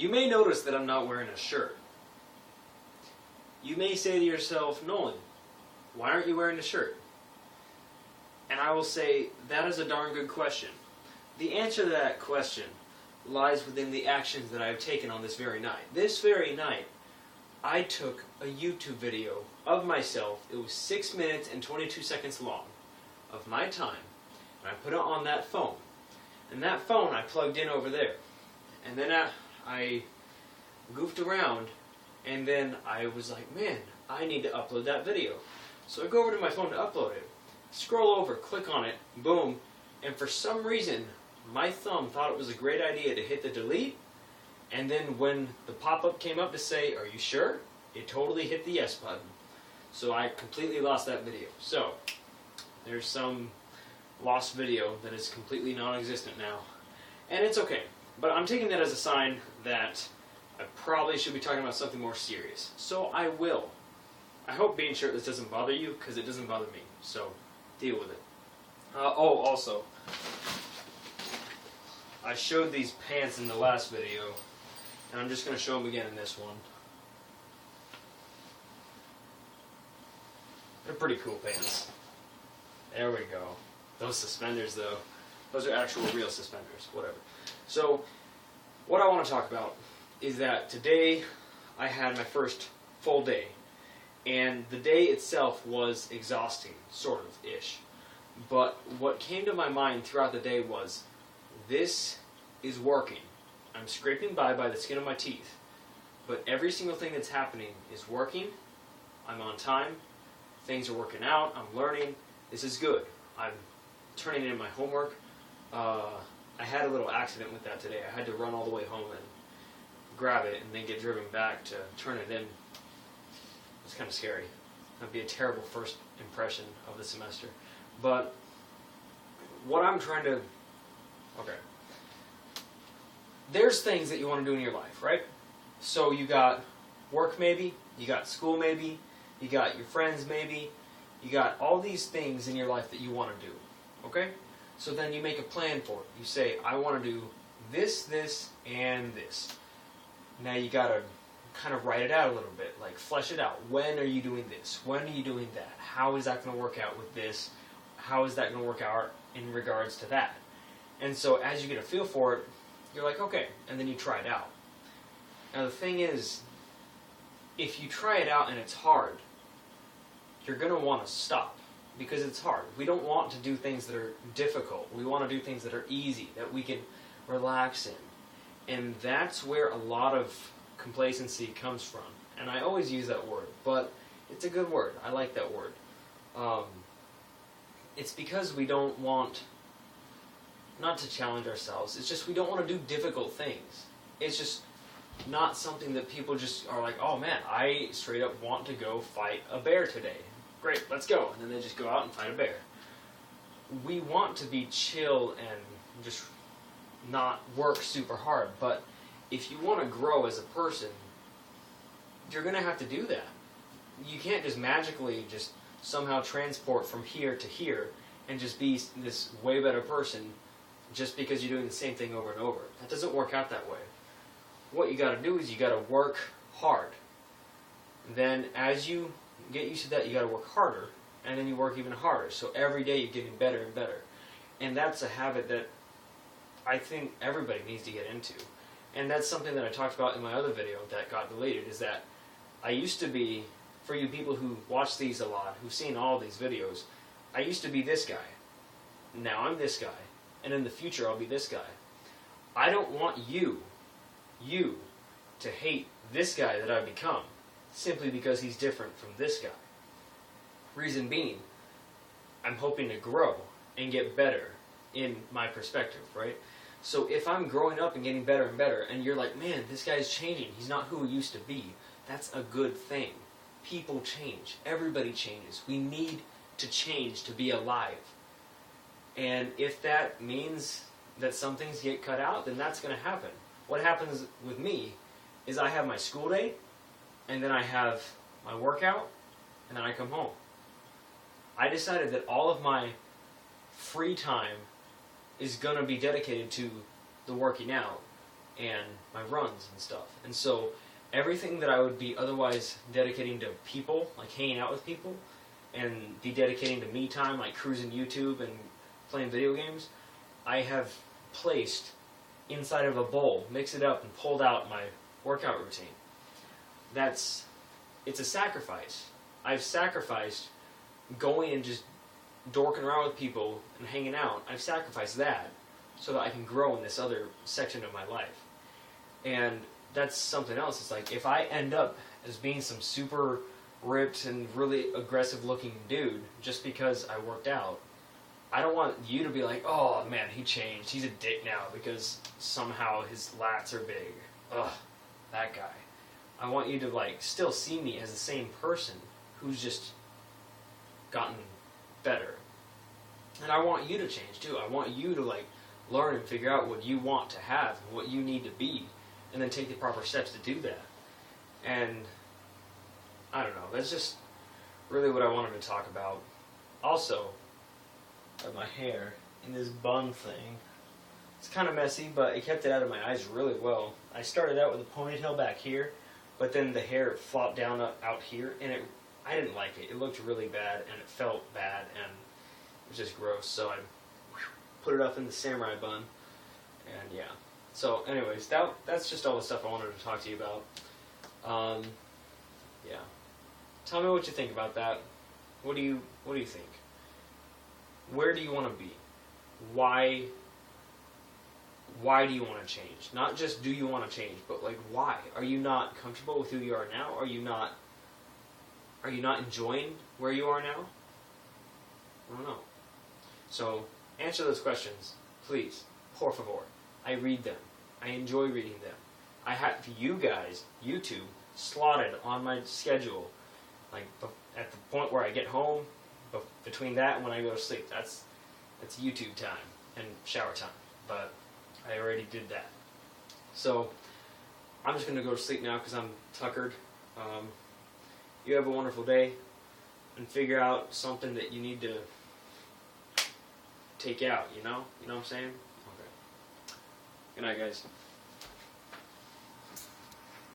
You may notice that I'm not wearing a shirt. You may say to yourself, Nolan, why aren't you wearing a shirt? And I will say, that is a darn good question. The answer to that question lies within the actions that I have taken on this very night. This very night, I took a YouTube video of myself. It was 6 minutes and 22 seconds long of my time. And I put it on that phone. And that phone I plugged in over there. And then I goofed around, and then I was like, man, I need to upload that video. So I go over to my phone to upload it. Scroll over, click on it, boom, and for some reason, my thumb thought it was a great idea to hit the delete, and then when the pop-up came up to say, are you sure? It totally hit the yes button. So I completely lost that video. So, there's some lost video that is completely non-existent now. And it's okay. But I'm taking that as a sign that I probably should be talking about something more serious. So I will. I hope being shirtless doesn't bother you, because it doesn't bother me. So, deal with it. Oh, also, I showed these pants in the last video, and I'm just going to show them again in this one. They're pretty cool pants. There we go. Those suspenders, though, those are actual real suspenders, whatever. So, what I want to talk about is that today I had my first full day, and the day itself was exhausting, sort of-ish. But what came to my mind throughout the day was, this is working. I'm scraping by the skin of my teeth, but every single thing that's happening is working. I'm on time. Things are working out. I'm learning. This is good. I'm turning in my homework. I had a little accident with that today. I had to run all the way home and grab it and then get driven back to turn it in. It's kind of scary. That'd be a terrible first impression of the semester. But what I'm trying to... Okay. There's things that you want to do in your life, right? So you got work maybe, you got school maybe, you got your friends maybe, you got all these things in your life that you want to do, okay? So then you make a plan for it. You say, I want to do this, this, and this. Now you got to kind of write it out a little bit, like flesh it out. When are you doing this? When are you doing that? How is that going to work out with this? How is that going to work out in regards to that? And so as you get a feel for it, you're like, okay, and then you try it out. Now the thing is, if you try it out and it's hard, you're going to want to stop because it's hard. We don't want to do things that are difficult. We want to do things that are easy, that we can relax in. And that's where a lot of complacency comes from. And I always use that word, but it's a good word. I like that word. It's because we don't want, not to challenge ourselves, it's just we don't want to do difficult things. It's just not something that people just are like, oh man, I straight up want to go fight a bear today. Great, let's go. And then they just go out and fight a bear. We want to be chill and just not work super hard, but if you want to grow as a person, you're going to have to do that. You can't just magically just somehow transport from here to here and just be this way better person just because you're doing the same thing over and over. That doesn't work out that way. What you got to do is you got to work hard. Then as you get used to that, you got to work harder, and then you work even harder. So every day you're getting better and better. And that's a habit that I think everybody needs to get into. And that's something that I talked about in my other video that got deleted, is that I used to be, for you people who watch these a lot, who've seen all these videos, I used to be this guy. Now I'm this guy. And in the future I'll be this guy. I don't want you to hate this guy that I've become simply because he's different from this guy. Reason being, I'm hoping to grow and get better in my perspective, right? So if I'm growing up and getting better and better, and you're like, man, this guy's changing, he's not who he used to be, that's a good thing. People change. Everybody changes. We need to change to be alive. And if that means that some things get cut out, then that's going to happen. What happens with me is I have my school day, and then I have my workout, and then I come home. I decided that all of my free time is going to be dedicated to the working out. and my runs and stuff. And so everything that I would be otherwise dedicating to people, like hanging out with people, and be dedicating to me time, like cruising YouTube and playing video games, I have placed inside of a bowl, mixed it up, and pulled out my workout routine. It's a sacrifice. I've sacrificed going and just dorking around with people and hanging out. I've sacrificed that so that I can grow in this other section of my life. And that's something else. It's like, if I end up as being some super ripped and really aggressive looking dude just because I worked out, I don't want you to be like, oh man, he changed, he's a dick now because somehow his lats are big. Ugh, that guy. I want you to like still see me as the same person who's just gotten better. And I want you to change too. I want you to like learn and figure out what you want to have and what you need to be, and then take the proper steps to do that. And I don't know, that's just really what I wanted to talk about. Also, my hair in this bun thing. It's kind of messy, but it kept it out of my eyes really well. I started out with a ponytail back here, but then the hair flopped down out here, and I didn't like it. It looked really bad, and it felt bad, and it was just gross. So I put it up in the samurai bun, and yeah. So, anyways, that's just all the stuff I wanted to talk to you about. Yeah. Tell me what you think about that. What do you think? Where do you want to be? Why do you want to change? Not just do you want to change, but like why? Are you not comfortable with who you are now? Are you not enjoying where you are now? I don't know. So answer those questions, please. Por favor. I read them. I enjoy reading them. I have you guys, YouTube, slotted on my schedule, like at the point where I get home. Between that and when I go to sleep, that's YouTube time and shower time. But I already did that. So I'm just going to go to sleep now because I'm tuckered. You have a wonderful day, and figure out something that you need to take out, you know? You know what I'm saying? Okay. Good night, guys.